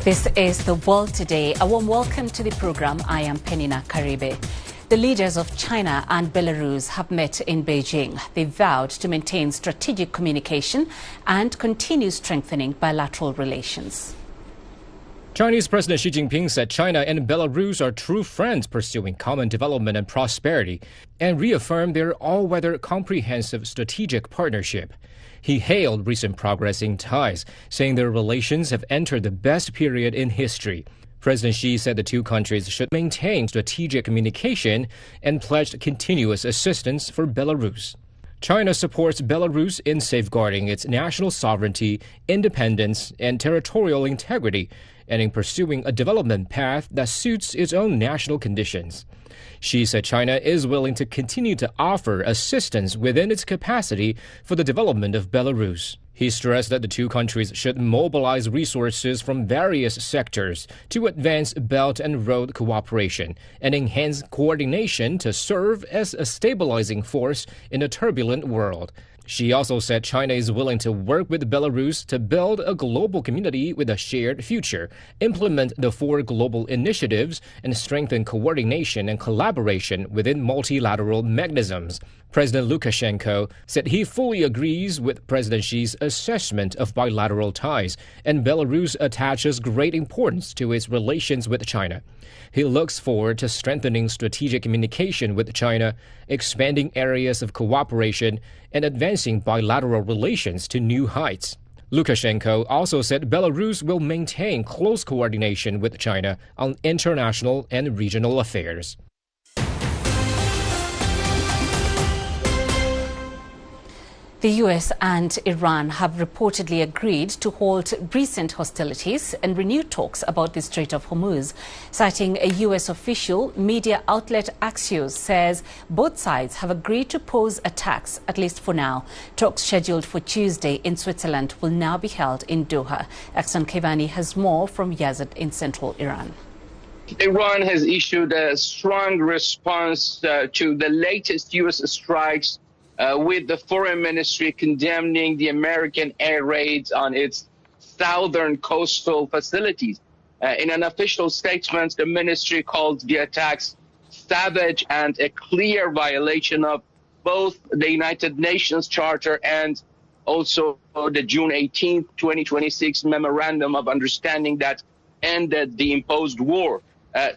This is The World Today. A warm welcome to the program. I am Peninah Karibe. The leaders of China and Belarus have met in Beijing. They vowed to maintain strategic communication and continue strengthening bilateral relations. Chinese President Xi Jinping said China and Belarus are true friends pursuing common development and prosperity, and reaffirmed their all-weather comprehensive strategic partnership. He hailed recent progress in ties, saying their relations have entered the best period in history. President Xi said the two countries should maintain strategic communication and pledged continuous assistance for Belarus. China supports Belarus in safeguarding its national sovereignty, independence, and territorial integrity, and in pursuing a development path that suits its own national conditions. Xi said China is willing to continue to offer assistance within its capacity for the development of Belarus. He stressed that the two countries should mobilize resources from various sectors to advance Belt and Road cooperation and enhance coordination to serve as a stabilizing force in a turbulent world. Xi also said China is willing to work with Belarus to build a global community with a shared future, implement the 4 global initiatives, and strengthen coordination and collaboration within multilateral mechanisms. President Lukashenko said he fully agrees with President Xi's assessment of bilateral ties, and Belarus attaches great importance to its relations with China. He looks forward to strengthening strategic communication with China, expanding areas of cooperation, and advancing bilateral relations to new heights. Lukashenko also said Belarus will maintain close coordination with China on international and regional affairs. The U.S. and Iran have reportedly agreed to halt recent hostilities and renew talks about the Strait of Hormuz. Citing a U.S. official, media outlet Axios says both sides have agreed to pause attacks, at least for now. Talks scheduled for Tuesday in Switzerland will now be held in Doha. Aksan Kevani has more from Yazd in central Iran. Iran has issued a strong response to the latest U.S. strikes, with the foreign ministry condemning the American air raids on its southern coastal facilities. In an official statement, the ministry called the attacks savage and a clear violation of both the United Nations Charter and also the June 18, 2026 Memorandum of Understanding that ended the imposed war.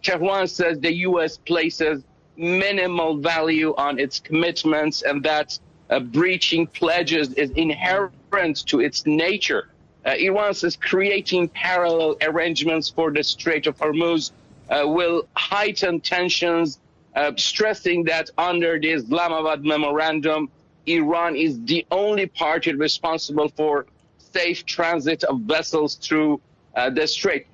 Tehran says the U.S. places minimal value on its commitments and that breaching pledges is inherent to its nature. Iran says creating parallel arrangements for the Strait of Hormuz will heighten tensions, stressing that under the Islamabad Memorandum, Iran is the only party responsible for safe transit of vessels through the strait.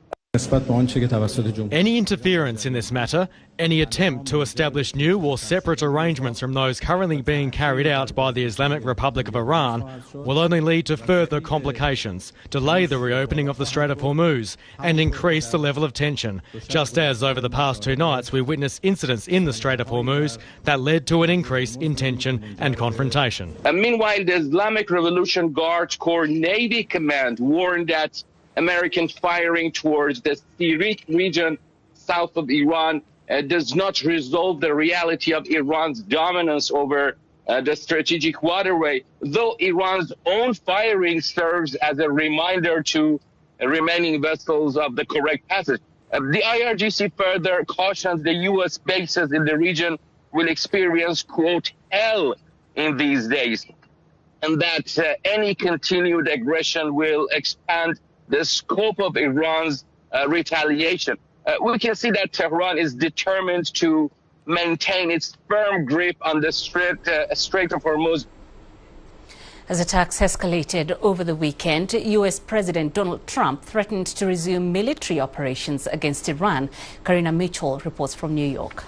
Any interference in this matter, any attempt to establish new or separate arrangements from those currently being carried out by the Islamic Republic of Iran will only lead to further complications, delay the reopening of the Strait of Hormuz and increase the level of tension, just as over the past 2 nights we witnessed incidents in the Strait of Hormuz that led to an increase in tension and confrontation. Meanwhile, the Islamic Revolution Guard Corps Navy Command warned that American firing towards the Syrian region south of Iran does not resolve the reality of Iran's dominance over the strategic waterway, though Iran's own firing serves as a reminder to remaining vessels of the correct passage. The IRGC further cautions the U.S. bases in the region will experience, quote, hell in these days, and that any continued aggression will expand the scope of Iran's retaliation. We can see that Tehran is determined to maintain its firm grip on the Strait of Hormuz. As attacks escalated over the weekend, U.S. President Donald Trump threatened to resume military operations against Iran. Karina Mitchell reports from New York.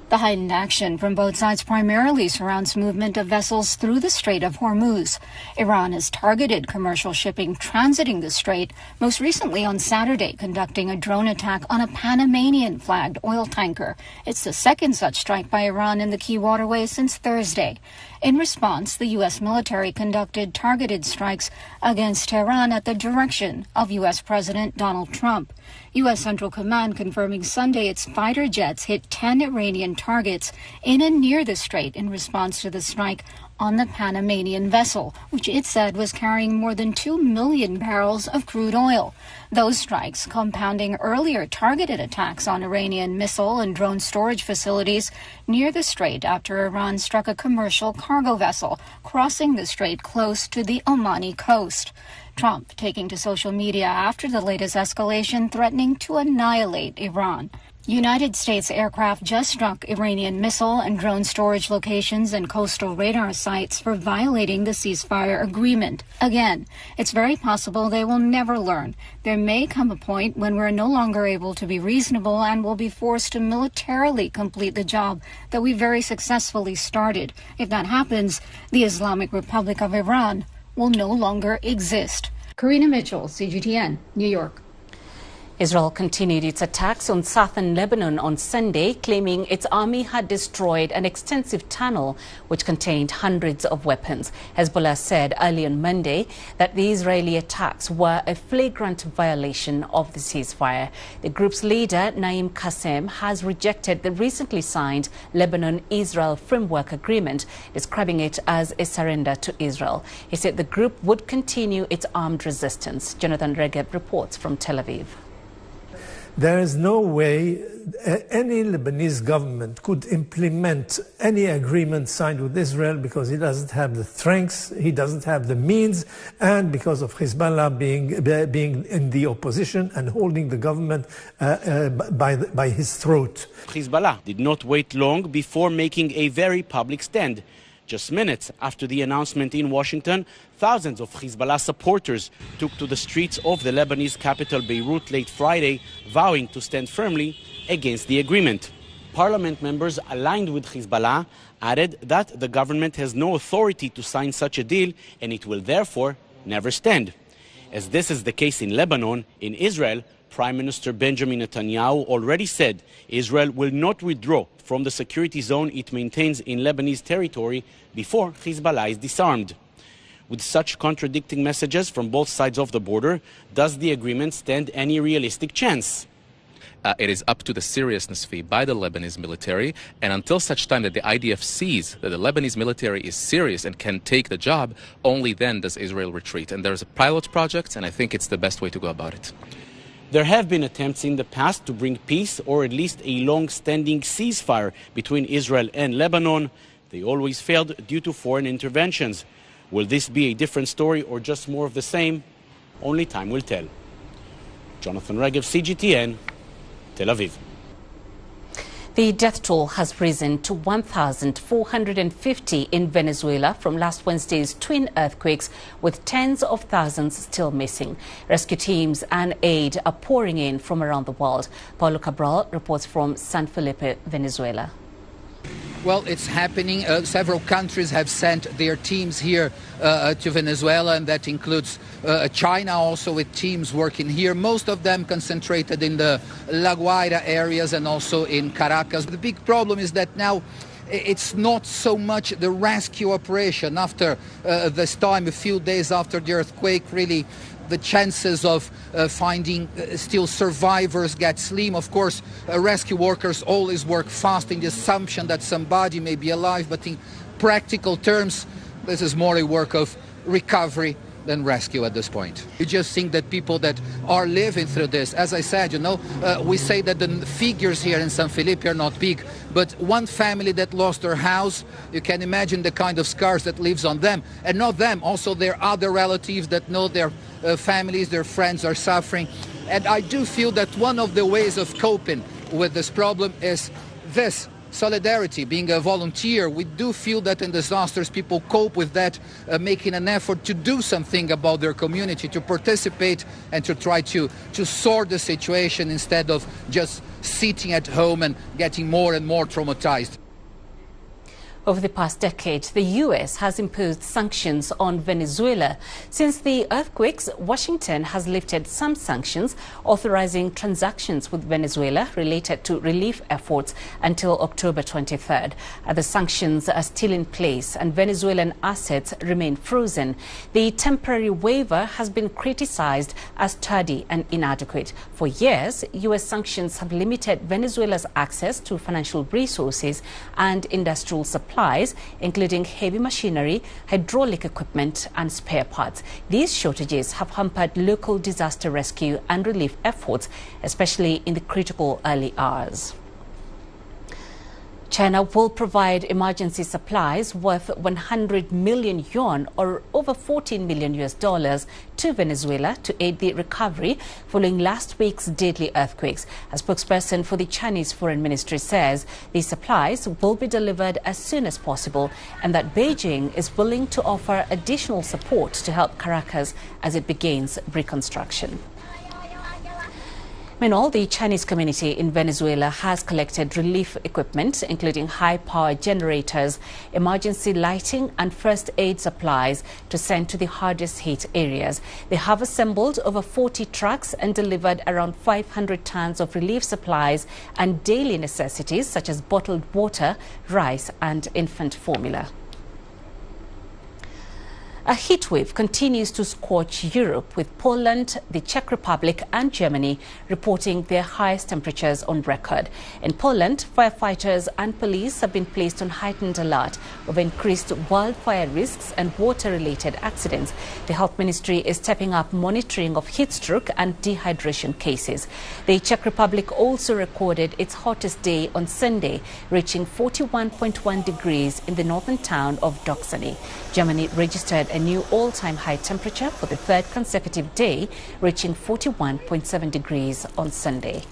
The heightened action from both sides primarily surrounds movement of vessels through the Strait of Hormuz. Iran has targeted commercial shipping transiting the strait, most recently on Saturday, conducting a drone attack on a Panamanian-flagged oil tanker. It's the second such strike by Iran in the key waterway since Thursday. In response, the U.S. military conducted targeted strikes against Tehran at the direction of U.S. President Donald Trump. U.S. Central Command confirming Sunday its fighter jets hit 10 Iranian targets in and near the strait in response to the strike on the Panamanian vessel, which it said was carrying more than 2 million barrels of crude oil. Those strikes compounding earlier targeted attacks on Iranian missile and drone storage facilities near the strait after Iran struck a commercial cargo vessel crossing the strait close to the Omani coast. Trump taking to social media after the latest escalation, threatening to annihilate Iran. United States aircraft just struck Iranian missile and drone storage locations and coastal radar sites for violating the ceasefire agreement. Again, it's very possible they will never learn. There may come a point when we're no longer able to be reasonable and will be forced to militarily complete the job that we very successfully started. If that happens, the Islamic Republic of Iran will no longer exist. Karina Mitchell, CGTN, New York. Israel continued its attacks on southern Lebanon on Sunday, claiming its army had destroyed an extensive tunnel which contained hundreds of weapons. Hezbollah said early on Monday that the Israeli attacks were a flagrant violation of the ceasefire. The group's leader, Naim Qassem, has rejected the recently signed Lebanon-Israel Framework Agreement, describing it as a surrender to Israel. He said the group would continue its armed resistance. Jonathan Regeb reports from Tel Aviv. There is no way any Lebanese government could implement any agreement signed with Israel because he doesn't have the strength, he doesn't have the means, and because of Hezbollah being in the opposition and holding the government by his throat. Hezbollah did not wait long before making a very public stand. Just minutes after the announcement in Washington, thousands of Hezbollah supporters took to the streets of the Lebanese capital Beirut late Friday, vowing to stand firmly against the agreement. Parliament members aligned with Hezbollah added that the government has no authority to sign such a deal and it will therefore never stand. As this is the case in Lebanon, in Israel, Prime Minister Benjamin Netanyahu already said Israel will not withdraw from the security zone it maintains in Lebanese territory before Hezbollah is disarmed. With such contradicting messages from both sides of the border, does the agreement stand any realistic chance? It is up to the seriousness fee by the Lebanese military, and until such time that the IDF sees that the Lebanese military is serious and can take the job, only then does Israel retreat. And there's a pilot project, and I think it's the best way to go about it. There have been attempts in the past to bring peace or at least a long-standing ceasefire between Israel and Lebanon. They always failed due to foreign interventions. Will this be a different story or just more of the same? Only time will tell. Jonathan Regev, CGTN, Tel Aviv. The death toll has risen to 1,450 in Venezuela from last Wednesday's twin earthquakes, with tens of thousands still missing. Rescue teams and aid are pouring in from around the world. Paulo Cabral reports from San Felipe, Venezuela. Well, it's happening. Several countries have sent their teams here to Venezuela, and that includes China also, with teams working here. Most of them concentrated in the La Guaira areas and also in Caracas. The big problem is that now it's not so much the rescue operation. After this time, a few days after the earthquake, really the chances of finding still survivors get slim. Of course, rescue workers always work fast in the assumption that somebody may be alive, but in practical terms, this is more a work of recovery than rescue at this point. You just think that people that are living through this, as I said, we say that the figures here in San Felipe are not big, but one family that lost their house, you can imagine the kind of scars that lives on them, and not them, also their other relatives that know their families, their friends are suffering. And I do feel that one of the ways of coping with this problem is this solidarity, being a volunteer. We do feel that in disasters people cope with that, making an effort to do something about their community, to participate and to try to sort the situation instead of just sitting at home and getting more and more traumatized. Over the past decade, the U.S. has imposed sanctions on Venezuela. Since the earthquakes, Washington has lifted some sanctions, authorizing transactions with Venezuela related to relief efforts until October 23rd. The sanctions are still in place and Venezuelan assets remain frozen. The temporary waiver has been criticized as tardy and inadequate. For years, U.S. sanctions have limited Venezuela's access to financial resources and industrial supplies, including heavy machinery, hydraulic equipment and spare parts. These shortages have hampered local disaster rescue and relief efforts, especially in the critical early hours. China will provide emergency supplies worth 100 million yuan or over $14 million to Venezuela to aid the recovery following last week's deadly earthquakes. A spokesperson for the Chinese Foreign Ministry says the supplies will be delivered as soon as possible and that Beijing is willing to offer additional support to help Caracas as it begins reconstruction. Meanwhile, the Chinese community in Venezuela has collected relief equipment, including high-power generators, emergency lighting and first aid supplies to send to the hardest hit areas. They have assembled over 40 trucks and delivered around 500 tons of relief supplies and daily necessities such as bottled water, rice and infant formula. A heatwave continues to scorch Europe, with Poland, the Czech Republic and Germany reporting their highest temperatures on record. In Poland, firefighters and police have been placed on heightened alert of increased wildfire risks and water-related accidents. The Health Ministry is stepping up monitoring of heat stroke and dehydration cases. The Czech Republic also recorded its hottest day on Sunday, reaching 41.1 degrees in the northern town of Doksany. Germany registered a new all-time high temperature for the third consecutive day, reaching 41.7 degrees on Sunday.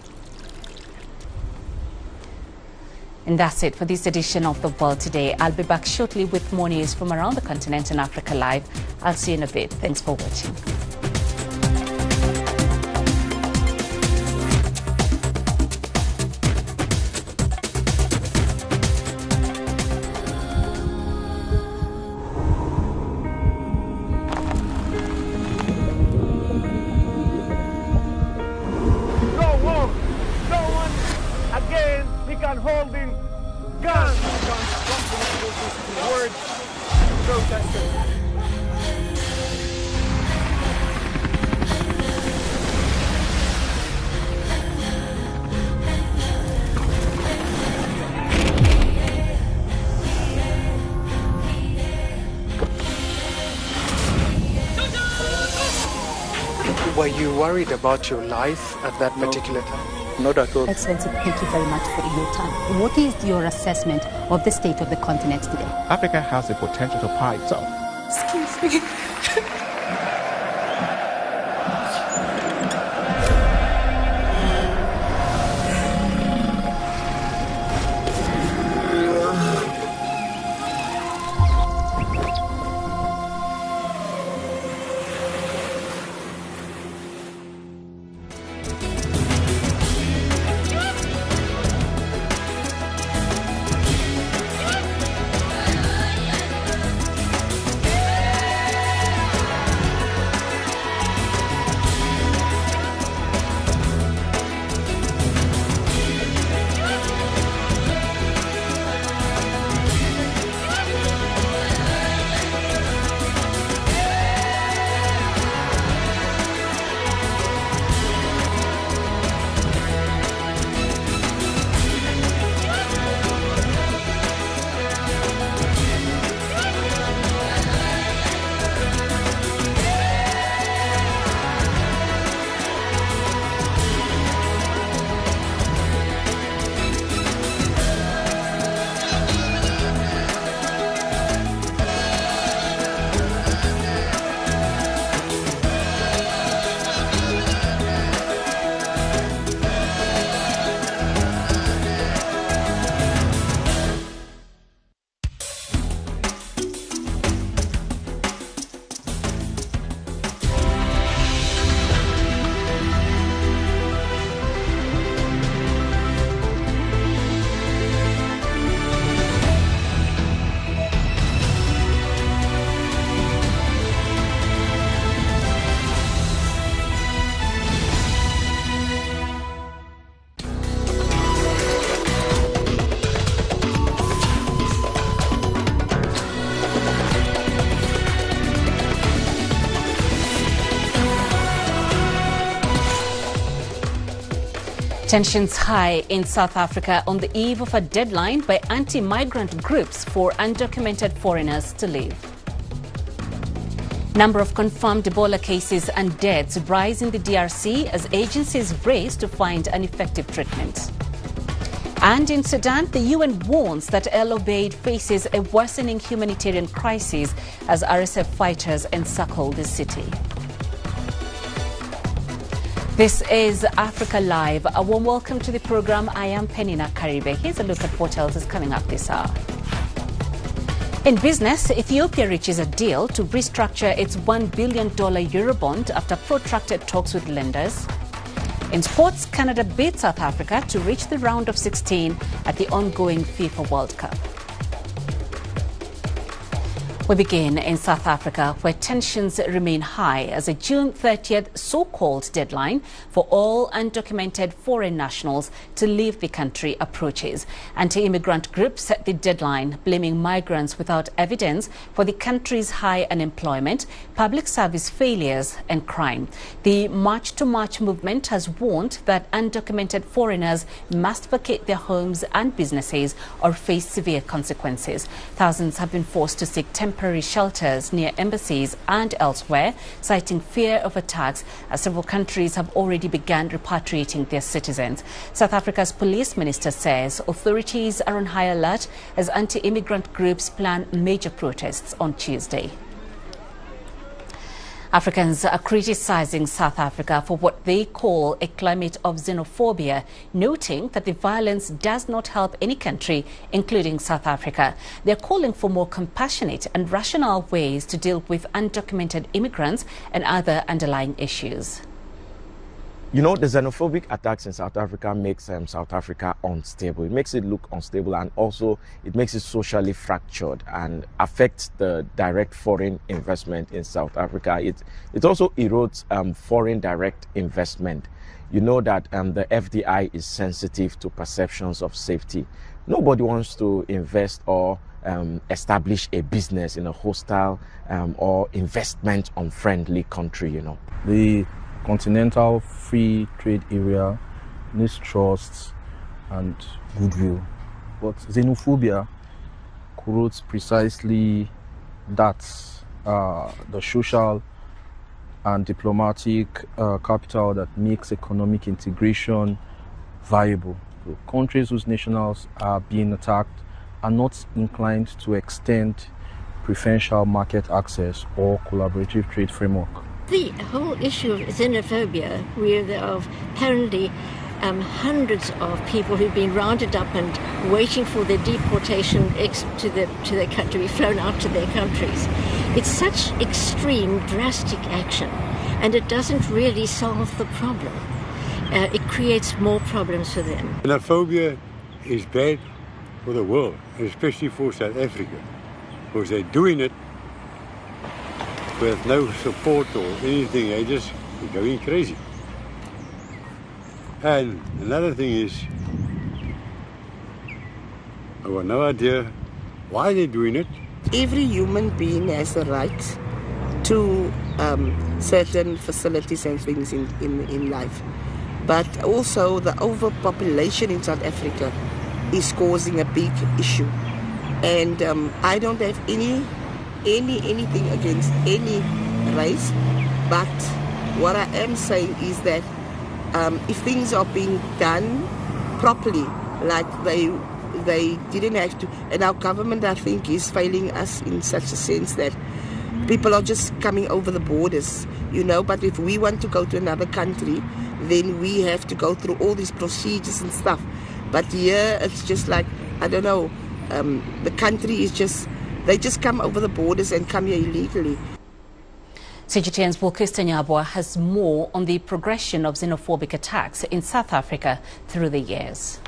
And that's it for this edition of The World Today. I'll be back shortly with more news from around the continent and Africa Live. I'll see you in a bit. Thanks for watching. Holding guns towards protesters. Were you worried about your life at that particular time? Not at all. Excellency, thank you very much for your time. What is your assessment of the state of the continent today? Africa has the potential to power itself. Excuse me. Tensions high in South Africa on the eve of a deadline by anti-migrant groups for undocumented foreigners to leave. Number of confirmed Ebola cases and deaths rise in the DRC as agencies race to find an effective treatment. And in Sudan, the UN warns that Obeid faces a worsening humanitarian crisis as RSF fighters encircle the city. This is Africa Live. A warm welcome to the program. I am Peninah Karibe. Here's a look at what else is coming up this hour. In business, Ethiopia reaches a deal to restructure its $1 billion Eurobond after protracted talks with lenders. In sports, Canada beat South Africa to reach the round of 16 at the ongoing FIFA World Cup. We begin in South Africa, where tensions remain high as a June 30th so-called deadline for all undocumented foreign nationals to leave the country approaches. Anti-immigrant groups set the deadline, blaming migrants without evidence for the country's high unemployment, public service failures and crime. The March to March movement has warned that undocumented foreigners must vacate their homes and businesses or face severe consequences. Thousands have been forced to seek temporary shelters near embassies and elsewhere, citing fear of attacks, as several countries have already begun repatriating their citizens. South Africa's police minister says authorities are on high alert as anti-immigrant groups plan major protests on Tuesday. Africans are criticizing South Africa for what they call a climate of xenophobia, noting that the violence does not help any country, including South Africa. They're calling for more compassionate and rational ways to deal with undocumented immigrants and other underlying issues. You know, the xenophobic attacks in South Africa makes South Africa unstable. It makes it look unstable, and also it makes it socially fractured and affects the direct foreign investment in South Africa. It also erodes foreign direct investment. You know that the FDI is sensitive to perceptions of safety. Nobody wants to invest or establish a business in a hostile or investment unfriendly country, you know. The continental free trade area needs trust and goodwill, but xenophobia corrodes precisely that, the social and diplomatic capital that makes economic integration viable. So countries whose nationals are being attacked are not inclined to extend preferential market access or collaborative trade framework. The whole issue of xenophobia, where there are apparently hundreds of people who've been rounded up and waiting for their deportation to their country, to be flown out to their countries. It's such extreme, drastic action, and it doesn't really solve the problem. It creates more problems for them. Xenophobia is bad for the world, especially for South Africa, because they're doing it with no support or anything. They're just going crazy. And another thing is, I have no idea why they're doing it. Every human being has a right to certain facilities and things in life. But also the overpopulation in South Africa is causing a big issue. And I don't have anything against any race, but what I am saying is that if things are being done properly, like they didn't have to, and our government, I think, is failing us in such a sense that people are just coming over the borders, you know. But if we want to go to another country, then we have to go through all these procedures and stuff. But here it's just like, I don't know, the country is just, they just come over the borders and come here illegally. CGTN's Wilkista Nyabwa has more on the progression of xenophobic attacks in South Africa through the years.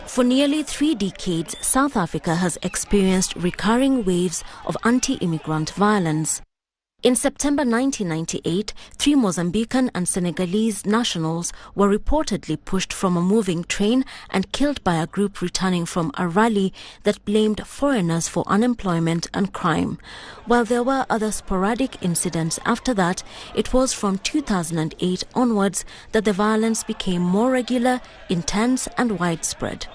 For nearly 3 decades, South Africa has experienced recurring waves of anti-immigrant violence. In September 1998, 3 Mozambican and Senegalese nationals were reportedly pushed from a moving train and killed by a group returning from a rally that blamed foreigners for unemployment and crime. While there were other sporadic incidents after that, it was from 2008 onwards that the violence became more regular, intense and widespread.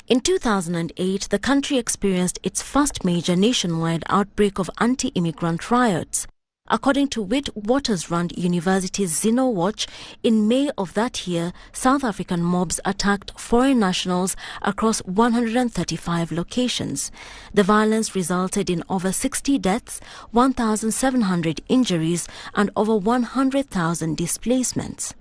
In 2008, the country experienced its first major nationwide outbreak of anti-immigrant riots. According to Witwatersrand University's Zeno Watch, in May of that year, South African mobs attacked foreign nationals across 135 locations. The violence resulted in over 60 deaths, 1,700 injuries, and over 100,000 displacements.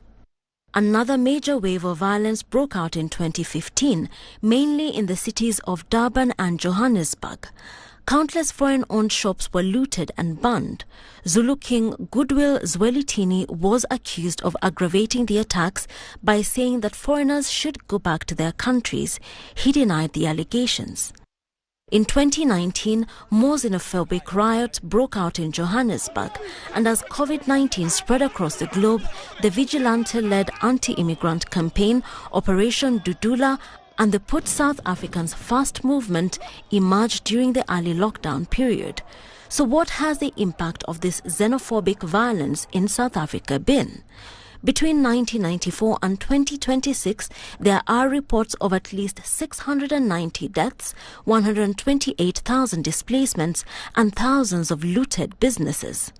Another major wave of violence broke out in 2015, mainly in the cities of Durban and Johannesburg. Countless foreign-owned shops were looted and burned. Zulu King Goodwill Zwelithini was accused of aggravating the attacks by saying that foreigners should go back to their countries. He denied the allegations. In 2019, more xenophobic riots broke out in Johannesburg, and as COVID-19 spread across the globe, the vigilante-led anti-immigrant campaign, Operation Dudula, and the Put South Africans First movement emerged during the early lockdown period. So what has the impact of this xenophobic violence in South Africa been? Between 1994 and 2026, there are reports of at least 690 deaths, 128,000 displacements, and thousands of looted businesses.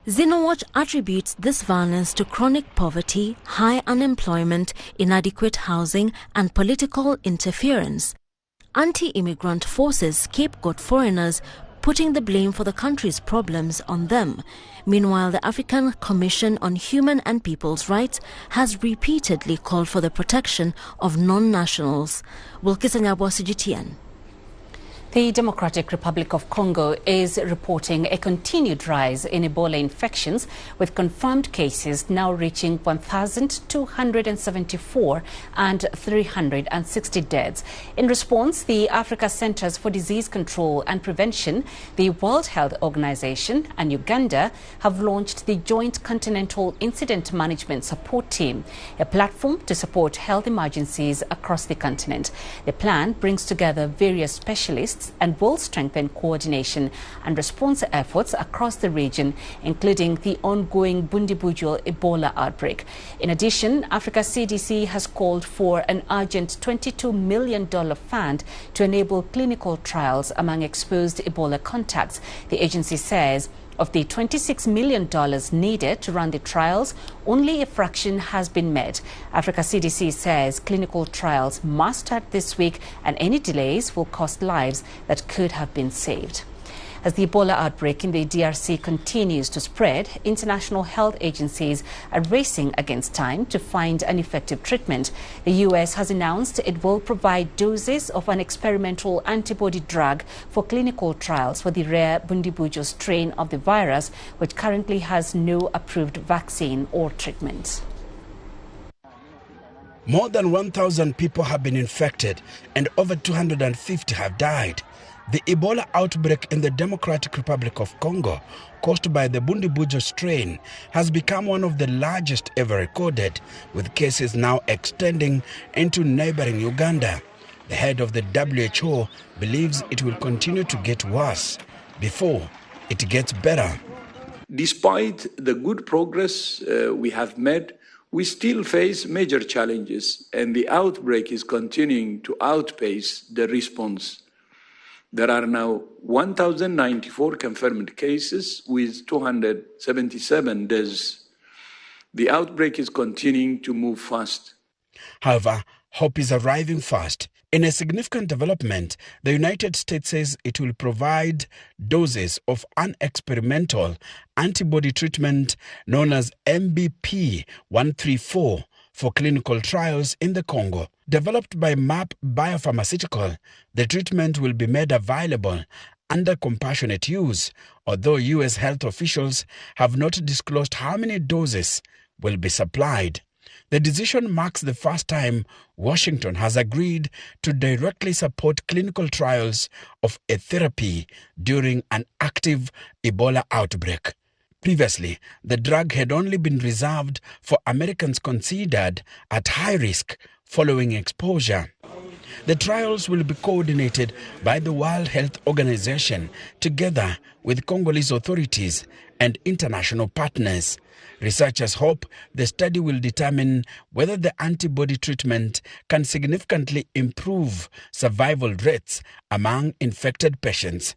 Xenowatch attributes this violence to chronic poverty, high unemployment, inadequate housing, and political interference. Anti-immigrant forces scapegoat foreigners, putting the blame for the country's problems on them. Meanwhile, the African Commission on Human and People's Rights has repeatedly called for the protection of non-nationals. Wilkisangabwa, CGTN. The Democratic Republic of Congo is reporting a continued rise in Ebola infections, with confirmed cases now reaching 1,274 and 360 deaths. In response, the Africa Centers for Disease Control and Prevention, the World Health Organization and Uganda have launched the Joint Continental Incident Management Support Team, a platform to support health emergencies across the continent. The plan brings together various specialists and will strengthen coordination and response efforts across the region, including the ongoing Bundibugyo Ebola outbreak. In addition, Africa CDC has called for an urgent $22 million fund to enable clinical trials among exposed Ebola contacts. The agency says of the $26 million needed to run the trials, only a fraction has been met. Africa CDC says clinical trials must start this week, and any delays will cost lives that could have been saved. As the Ebola outbreak in the DRC continues to spread, international health agencies are racing against time to find an effective treatment. The U.S. has announced it will provide doses of an experimental antibody drug for clinical trials for the rare Bundibugyo strain of the virus, which currently has no approved vaccine or treatment. More than 1,000 people have been infected and over 250 have died. The Ebola outbreak in the Democratic Republic of Congo, caused by the Bundibugyo strain, has become one of the largest ever recorded, with cases now extending into neighboring Uganda. The head of the WHO believes it will continue to get worse before it gets better. Despite the good progress we have made, we still face major challenges, and the outbreak is continuing to outpace the response. There are now 1,094 confirmed cases with 277 deaths. The outbreak is continuing to move fast. However, hope is arriving fast. In a significant development, the United States says it will provide doses of an experimental antibody treatment known as MBP-134 for clinical trials in the Congo. Developed by MAP Biopharmaceutical, the treatment will be made available under compassionate use, although U.S. health officials have not disclosed how many doses will be supplied. The decision marks the first time Washington has agreed to directly support clinical trials of a therapy during an active Ebola outbreak. Previously, the drug had only been reserved for Americans considered at high risk following exposure. The trials will be coordinated by the World Health Organization together with Congolese authorities and international partners. Researchers hope the study will determine whether the antibody treatment can significantly improve survival rates among infected patients.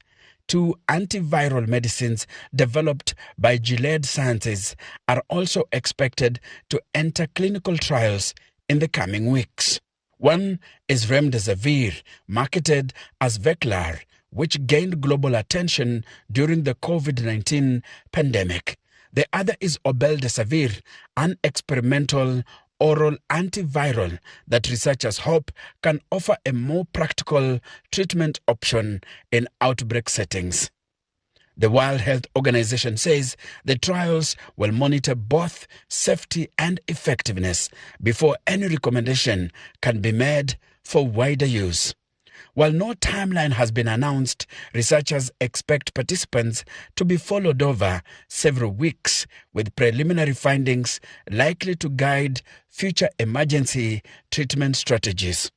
2 antiviral medicines developed by Gilead Sciences are also expected to enter clinical trials in the coming weeks. One is remdesivir, marketed as Veklury, which gained global attention during the COVID-19 pandemic. The other is Obeid, an experimental oral antiviral that researchers hope can offer a more practical treatment option in outbreak settings. The World Health Organization says the trials will monitor both safety and effectiveness before any recommendation can be made for wider use. While no timeline has been announced, researchers expect participants to be followed over several weeks, with preliminary findings likely to guide future emergency treatment strategies.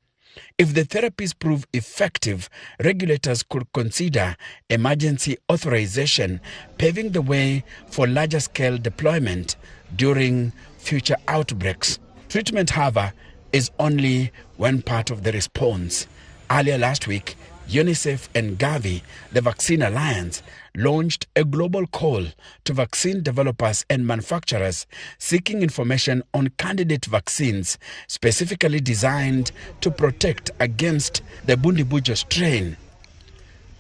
If the therapies prove effective, regulators could consider emergency authorization, paving the way for larger-scale deployment during future outbreaks. Treatment, however, is only one part of the response. Earlier last week, UNICEF and Gavi, the Vaccine Alliance, launched a global call to vaccine developers and manufacturers seeking information on candidate vaccines specifically designed to protect against the Bundibugyo strain.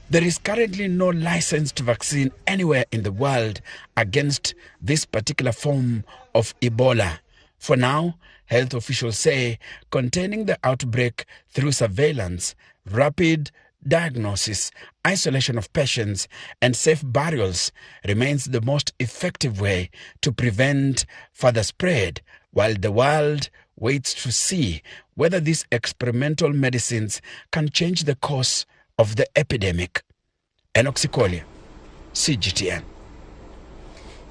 There is currently no licensed vaccine anywhere in the world against this particular form of Ebola. For now, health officials say containing the outbreak through surveillance, rapid diagnosis, isolation of patients, and safe burials remains the most effective way to prevent further spread, while the world waits to see whether these experimental medicines can change the course of the epidemic. Enoch Sikolia, CGTN.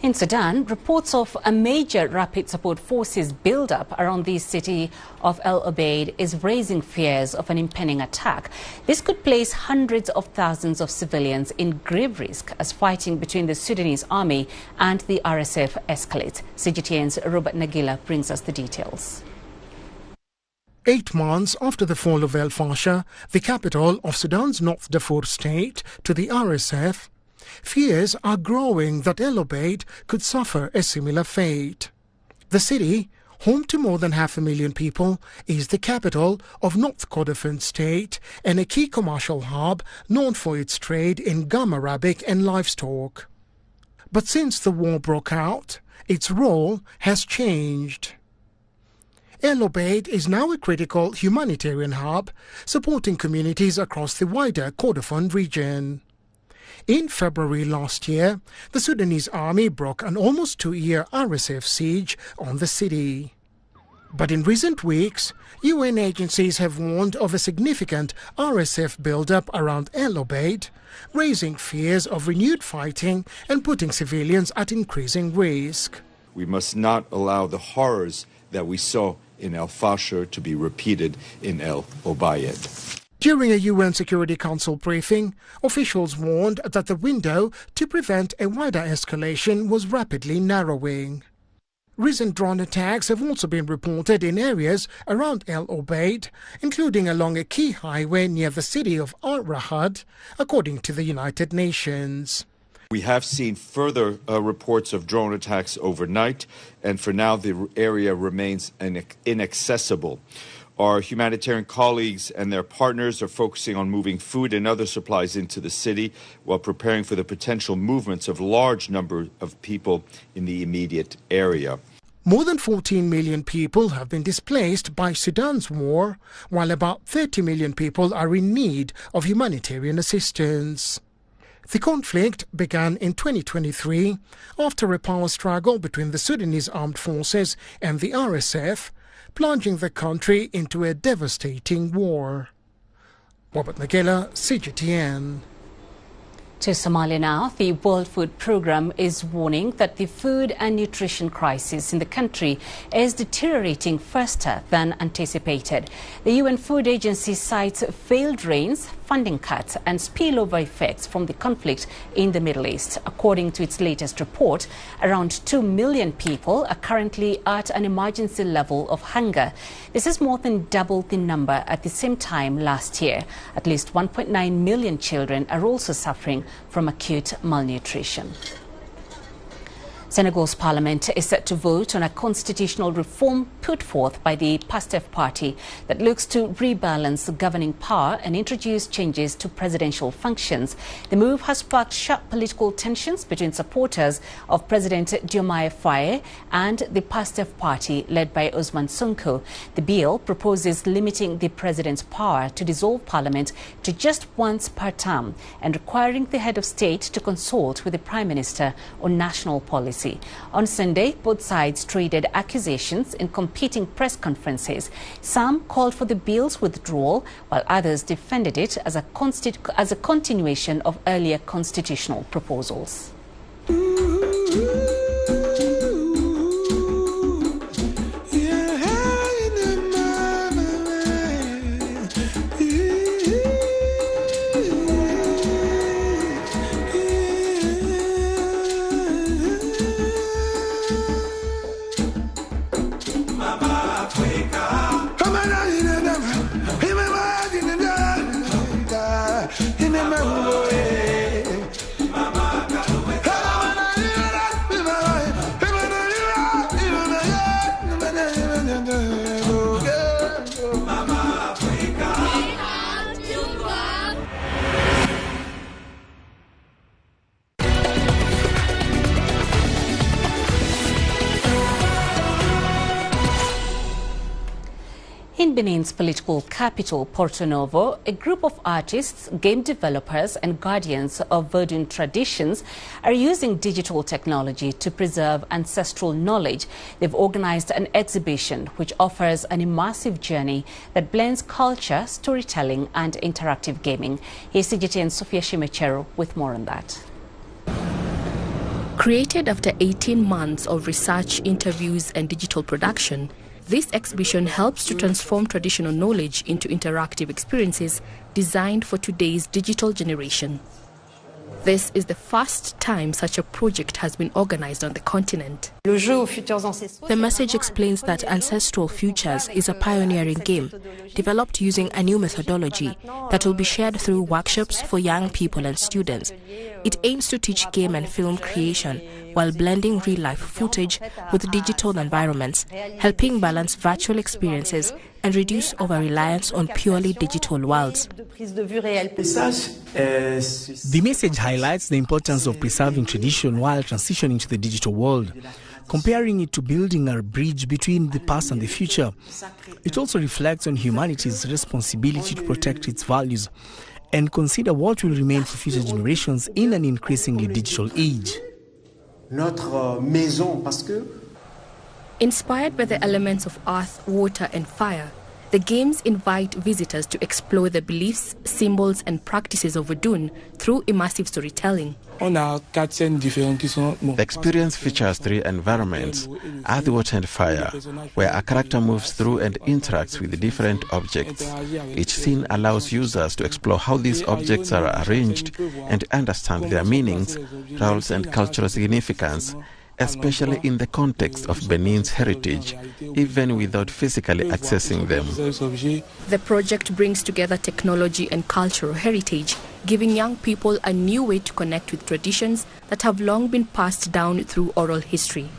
In Sudan, reports of a major rapid support forces buildup around the city of El Obeid is raising fears of an impending attack. This could place hundreds of thousands of civilians in grave risk as fighting between the Sudanese army and the RSF escalates. CGTN's Robert Nagila brings us the details. 8 months after the fall of El Fasher, the capital of Sudan's North Darfur state, to the RSF, fears are growing that El Obeid could suffer a similar fate. The city, home to more than 500,000 people, is the capital of North Kordofan state and a key commercial hub known for its trade in gum arabic and livestock. But since the war broke out, its role has changed. El Obeid is now a critical humanitarian hub, supporting communities across the wider Kordofan region. In February last year, the Sudanese army broke an almost 2-year RSF siege on the city. But in recent weeks, UN agencies have warned of a significant RSF buildup around El Obeid, raising fears of renewed fighting and putting civilians at increasing risk. We must not allow the horrors that we saw in El Fasher to be repeated in El Obeid. During a UN Security Council briefing, officials warned that the window to prevent a wider escalation was rapidly narrowing. Recent drone attacks have also been reported in areas around El Obeid, including along a key highway near the city of Al-Rahad, according to the United Nations. We have seen further reports of drone attacks overnight, and for now the area remains inaccessible. Our humanitarian colleagues and their partners are focusing on moving food and other supplies into the city while preparing for the potential movements of large number of people in the immediate area. More than 14 million people have been displaced by Sudan's war, while about 30 million people are in need of humanitarian assistance. The conflict began in 2023 after a power struggle between the Sudanese armed forces and the RSF, plunging the country into a devastating war. Robert Nagela, CGTN. To Somalia now, the World Food Programme is warning that the food and nutrition crisis in the country is deteriorating faster than anticipated. The UN Food Agency cites failed rains, funding cuts and spillover effects from the conflict in the Middle East. According to its latest report, around 2 million people are currently at an emergency level of hunger. This is more than double the number at the same time last year. At least 1.9 million children are also suffering from acute malnutrition. Senegal's parliament is set to vote on a constitutional reform put forth by the PASTEF party that looks to rebalance governing power and introduce changes to presidential functions. The move has sparked sharp political tensions between supporters of President Diomaye Faye and the PASTEF party led by Ousmane Sonko. The bill proposes limiting the president's power to dissolve parliament to just once per term and requiring the head of state to consult with the prime minister on national policy. On Sunday, both sides traded accusations in competing press conferences. Some called for the bill's withdrawal, while others defended it as a continuation of earlier constitutional proposals. In Benin's political capital, Porto Novo, a group of artists, game developers and guardians of Vodun traditions are using digital technology to preserve ancestral knowledge. They've organized an exhibition which offers an immersive journey that blends culture, storytelling and interactive gaming. Here's CGTN's Sofia Shimechero with more on that. Created after 18 months of research, interviews and digital production, this exhibition helps to transform traditional knowledge into interactive experiences designed for today's digital generation. This is the first time such a project has been organized on the continent. The message explains that Ancestral Futures is a pioneering game developed using a new methodology that will be shared through workshops for young people and students. It aims to teach game and film creation while blending real-life footage with digital environments, helping balance virtual experiences and reduce over-reliance on purely digital worlds. The message highlights the importance of preserving tradition while transitioning to the digital world, comparing it to building a bridge between the past and the future. It also reflects on humanity's responsibility to protect its values and consider what will remain for future generations in an increasingly digital age. Inspired by the elements of earth, water and fire, the games invite visitors to explore the beliefs, symbols and practices of Vodun through immersive storytelling. The experience features 3 environments, earth, water and fire, where a character moves through and interacts with different objects. Each scene allows users to explore how these objects are arranged and understand their meanings, roles and cultural significance, especially in the context of Benin's heritage, even without physically accessing them. The project brings together technology and cultural heritage, giving young people a new way to connect with traditions that have long been passed down through oral history.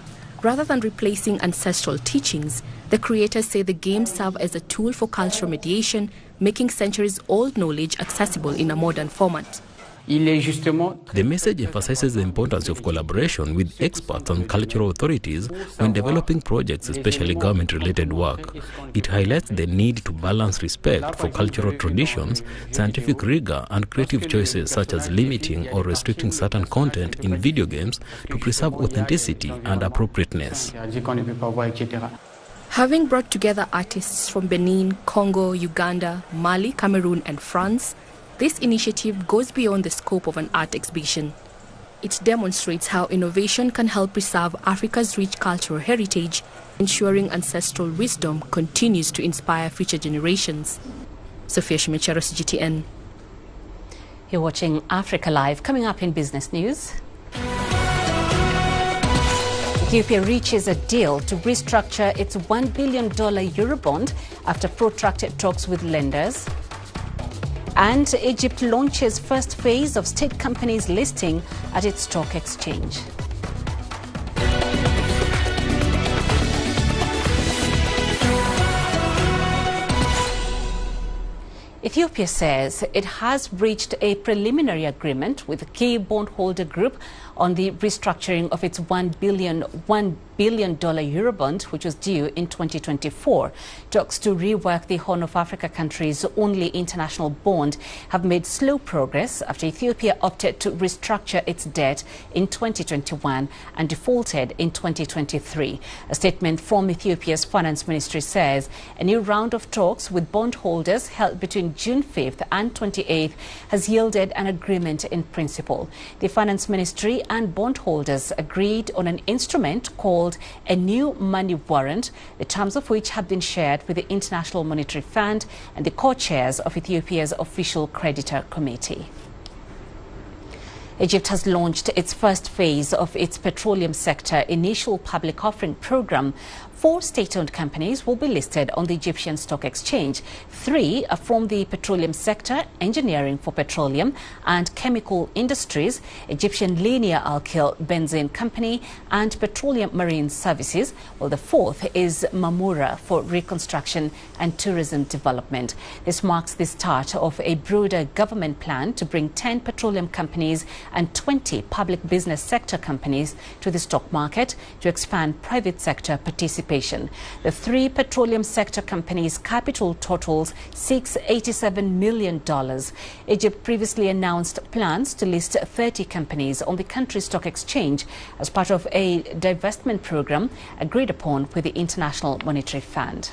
Rather than replacing ancestral teachings, the creators say the games serve as a tool for cultural mediation, making centuries-old knowledge accessible in a modern format. The message emphasizes the importance of collaboration with experts and cultural authorities when developing projects, especially government-related work. It highlights the need to balance respect for cultural traditions, scientific rigor, and creative choices such as limiting or restricting certain content in video games to preserve authenticity and appropriateness. Having brought together artists from Benin, Congo, Uganda, Mali, Cameroon, and France, this initiative goes beyond the scope of an art exhibition. It demonstrates how innovation can help preserve Africa's rich cultural heritage, ensuring ancestral wisdom continues to inspire future generations. Sophia Shimechero, CGTN. You're watching Africa Live. Coming up in business news. Ethiopia reaches a deal to restructure its $1 billion Eurobond after protracted talks with lenders. And Egypt launches first phase of state companies listing at its stock exchange. Ethiopia says it has reached a preliminary agreement with the key bondholder group on the restructuring of its $1 billion Eurobond, which was due in 2024. Talks to rework the Horn of Africa country's only international bond have made slow progress after Ethiopia opted to restructure its debt in 2021 and defaulted in 2023. A statement from Ethiopia's finance ministry says a new round of talks with bondholders held between June 5th and 28th has yielded an agreement in principle. The finance ministry and bondholders agreed on an instrument called a new money warrant, the terms of which have been shared with the International Monetary Fund and the co-chairs of Ethiopia's official creditor committee. Egypt has launched its first phase of its petroleum sector initial public offering program. 4 state-owned companies will be listed on the Egyptian Stock Exchange. 3 are from the petroleum sector, engineering for petroleum and chemical industries, Egyptian Linear Alkyl Benzene Company and Petroleum Marine Services, while the 4th is Mamura for reconstruction and tourism development. This marks the start of a broader government plan to bring 10 petroleum companies and 20 public business sector companies to the stock market to expand private sector participation. The 3 petroleum sector companies' capital totals $687 million. Egypt previously announced plans to list 30 companies on the country's stock exchange as part of a divestment program agreed upon with the International Monetary Fund.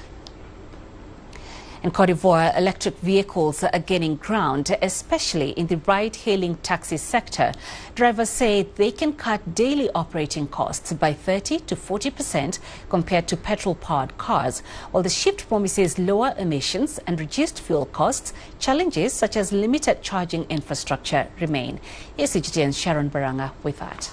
In Cote d'Ivoire, electric vehicles are gaining ground, especially in the ride-hailing taxi sector. Drivers say they can cut daily operating costs by 30 to 40% compared to petrol-powered cars. While the shift promises lower emissions and reduced fuel costs, challenges such as limited charging infrastructure remain. Here's CGTN's Sharon Baranga with that.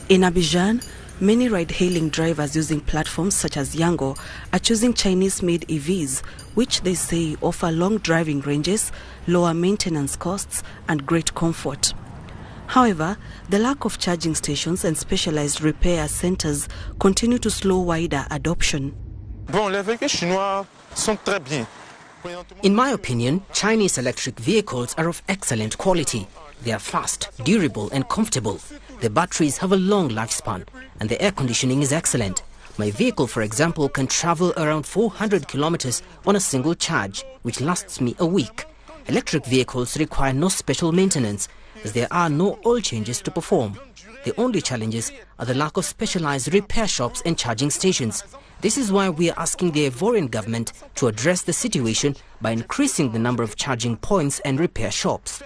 In Abidjan, many ride-hailing drivers using platforms such as Yango are choosing Chinese-made EVs, which they say offer long driving ranges, lower maintenance costs, and great comfort. However, the lack of charging stations and specialized repair centers continue to slow wider adoption. In my opinion, Chinese electric vehicles are of excellent quality. They are fast, durable, and comfortable. The batteries have a long lifespan, and the air conditioning is excellent. My vehicle, for example, can travel around 400 kilometers on a single charge, which lasts me a week. Electric vehicles require no special maintenance, as there are no oil changes to perform. The only challenges are the lack of specialized repair shops and charging stations. This is why we are asking the Ivorian government to address the situation by increasing the number of charging points and repair shops.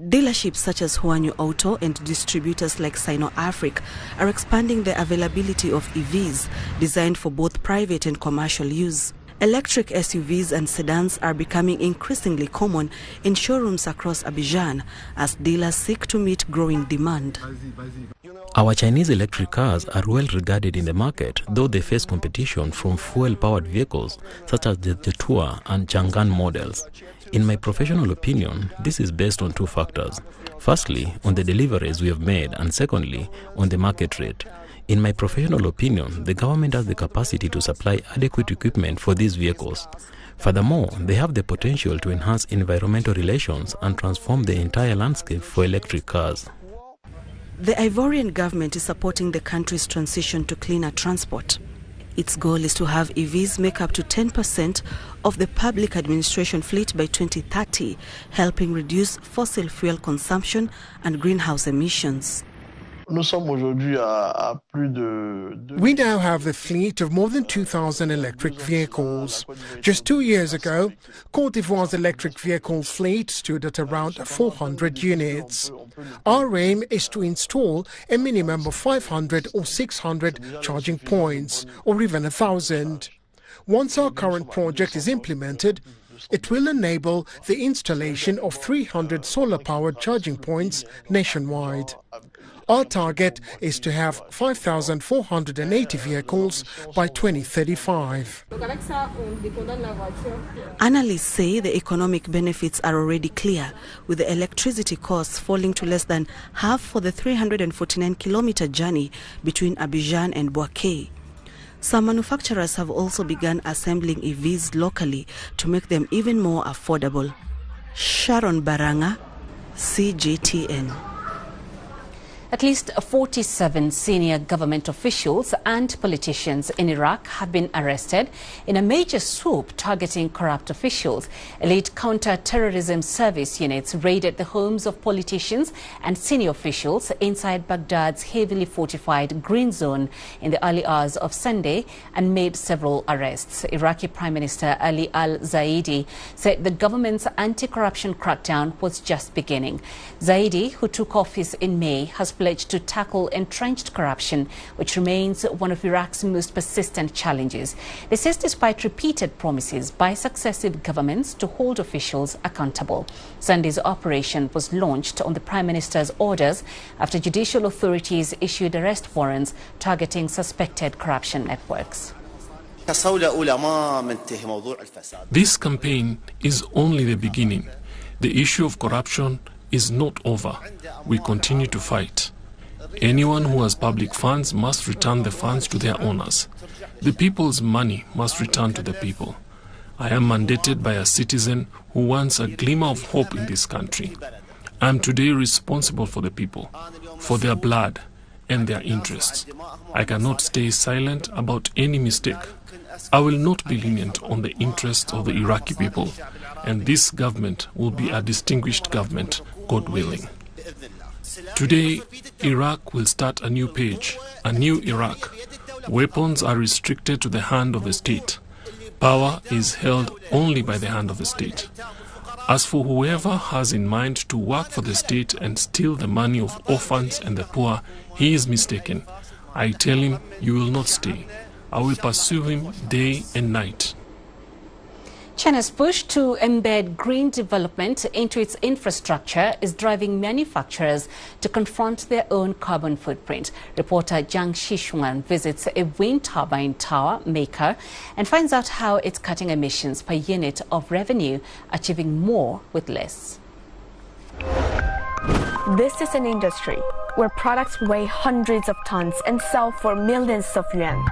Dealerships such as Huanyu Auto and distributors like Sino-Afric are expanding the availability of EVs designed for both private and commercial use. Electric SUVs and sedans are becoming increasingly common in showrooms across Abidjan as dealers seek to meet growing demand. Our Chinese electric cars are well regarded in the market, though they face competition from fuel-powered vehicles such as the Jetua and Chang'an models. In my professional opinion, this is based on 2 factors. Firstly, on the deliveries we have made, and secondly, on the market rate. In my professional opinion, the government has the capacity to supply adequate equipment for these vehicles. Furthermore, they have the potential to enhance environmental relations and transform the entire landscape for electric cars. The Ivorian government is supporting the country's transition to cleaner transport. Its goal is to have EVs make up to 10% of the public administration fleet by 2030, helping reduce fossil fuel consumption and greenhouse emissions. We now have a fleet of more than 2,000 electric vehicles. Just 2 years ago, Côte d'Ivoire's electric vehicles fleet stood at around 400 units. Our aim is to install a minimum of 500 or 600 charging points, or even 1,000. Once our current project is implemented, it will enable the installation of 300 solar-powered charging points nationwide. Our target is to have 5,480 vehicles by 2035. Analysts say the economic benefits are already clear, with the electricity costs falling to less than half for the 349-kilometer journey between Abidjan and Bouaké. Some manufacturers have also begun assembling EVs locally to make them even more affordable. Sharon Baranga, CGTN. At least 47 senior government officials and politicians in Iraq have been arrested in a major swoop targeting corrupt officials. Elite counter-terrorism service units raided the homes of politicians and senior officials inside Baghdad's heavily fortified Green Zone in the early hours of Sunday and made several arrests. Iraqi Prime Minister Ali al-Zaidi said the government's anti-corruption crackdown was just beginning. Zaidi, who took office in May, has pledged to tackle entrenched corruption, which remains one of Iraq's most persistent challenges. This says despite repeated promises by successive governments to hold officials accountable. Sunday's operation was launched on the Prime Minister's orders after judicial authorities issued arrest warrants targeting suspected corruption networks. This campaign is only the beginning. The issue of corruption is not over. We continue to fight. Anyone who has public funds must return the funds to their owners. The people's money must return to the people. I am mandated by a citizen who wants a glimmer of hope in this country. I am today responsible for the people, for their blood and their interests. I cannot stay silent about any mistake. I will not be lenient on the interests of the Iraqi people, and this government will be a distinguished government, God willing. Today, Iraq will start a new page, a new Iraq. Weapons are restricted to the hand of the state. Power is held only by the hand of the state. As for whoever has in mind to work for the state and steal the money of orphans and the poor, he is mistaken. I tell him, you will not stay. I will pursue him day and night. China's push to embed green development into its infrastructure is driving manufacturers to confront their own carbon footprint. Reporter Jiang Xishuan visits a wind turbine tower maker and finds out how it's cutting emissions per unit of revenue, achieving more with less. This is an industry where products weigh hundreds of tons and sell for millions of yuan.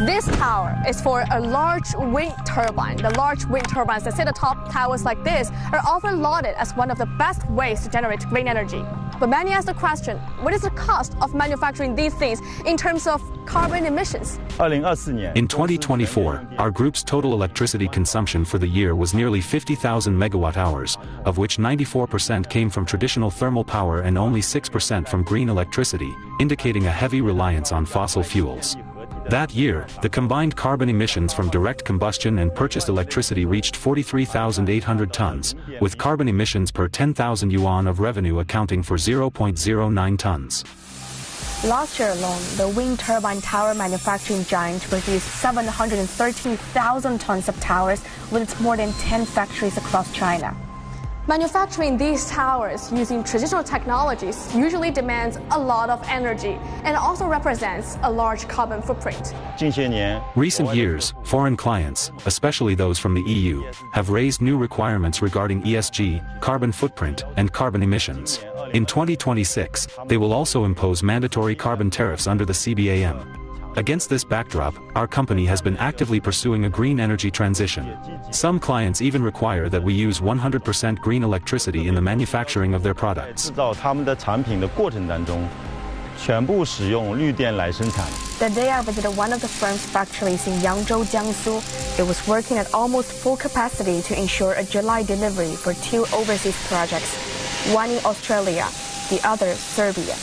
This tower is for a large wind turbine. The large wind turbines that sit atop towers like this are often lauded as one of the best ways to generate green energy. But many ask the question, what is the cost of manufacturing these things in terms of carbon emissions? In 2024, our group's total electricity consumption for the year was nearly 50,000 megawatt hours, of which 94% came from traditional thermal power and only 6% from green electricity, indicating a heavy reliance on fossil fuels. That year, the combined carbon emissions from direct combustion and purchased electricity reached 43,800 tons, with carbon emissions per 10,000 yuan of revenue accounting for 0.09 tons. Last year alone, the wind turbine tower manufacturing giant produced 713,000 tons of towers with its more than 10 factories across China. Manufacturing these towers using traditional technologies usually demands a lot of energy and also represents a large carbon footprint. Recent years, foreign clients, especially those from the EU, have raised new requirements regarding ESG, carbon footprint, and carbon emissions. In 2026, they will also impose mandatory carbon tariffs under the CBAM. Against this backdrop, our company has been actively pursuing a green energy transition. Some clients even require that we use 100% green electricity in the manufacturing of their products. The day I visited one of the firm's factories in Yangzhou, Jiangsu, it was working at almost full capacity to ensure a July delivery for 2 overseas projects, one in Australia, the other Serbia.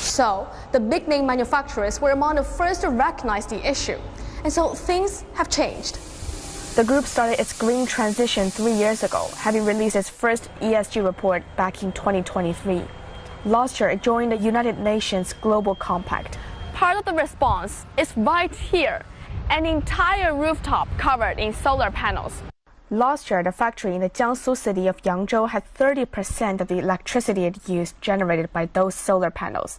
So, the big-name manufacturers were among the first to recognize the issue. And so things have changed. The group started its green transition 3 years ago, having released its first ESG report back in 2023. Last year, it joined the United Nations Global Compact. Part of the response is right here, an entire rooftop covered in solar panels. Last year, the factory in the Jiangsu city of Yangzhou had 30% of the electricity it used generated by those solar panels.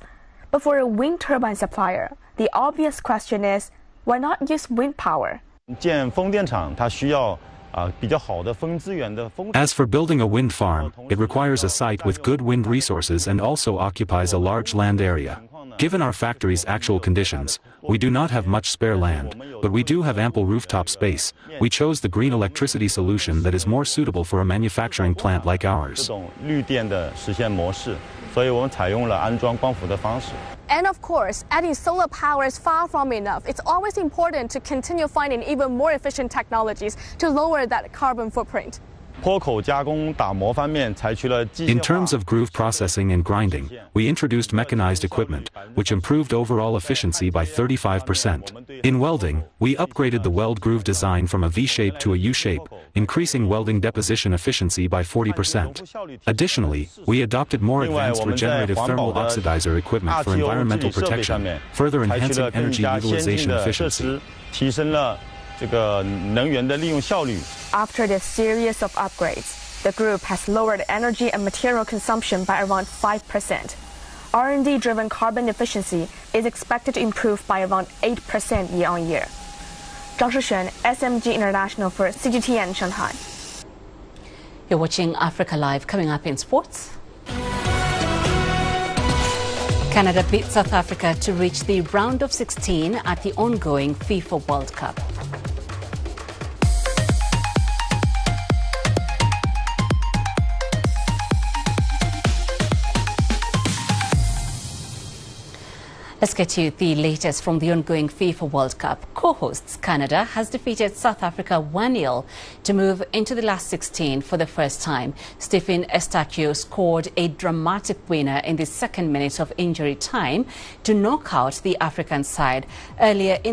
But for a wind turbine supplier, the obvious question is, why not use wind power? As for building a wind farm, it requires a site with good wind resources and also occupies a large land area. Given our factory's actual conditions, we do not have much spare land, but we do have ample rooftop space. We chose the green electricity solution that is more suitable for a manufacturing plant like ours. And of course, adding solar power is far from enough. It's always important to continue finding even more efficient technologies to lower that carbon footprint. In terms of groove processing and grinding, we introduced mechanized equipment, which improved overall efficiency by 35%. In welding, we upgraded the weld groove design from a V-shape to a U-shape, increasing welding deposition efficiency by 40%. Additionally, we adopted more advanced regenerative thermal oxidizer equipment for environmental protection, further enhancing energy utilization efficiency. After this series of upgrades, the group has lowered energy and material consumption by around 5%. R&D-driven carbon efficiency is expected to improve by around 8% year-on-year. Zhang Shixuan, SMG International for CGTN Shanghai. You're watching Africa Live. Coming up in sports. Canada beat South Africa to reach the round of 16 at the ongoing FIFA World Cup. Let's get you the latest from the ongoing FIFA World Cup. Co-hosts Canada has defeated South Africa 1-0 to move into the last 16 for the first time. Stephen Eustachio scored a dramatic winner in the second minute of injury time to knock out the African side. Earlier in the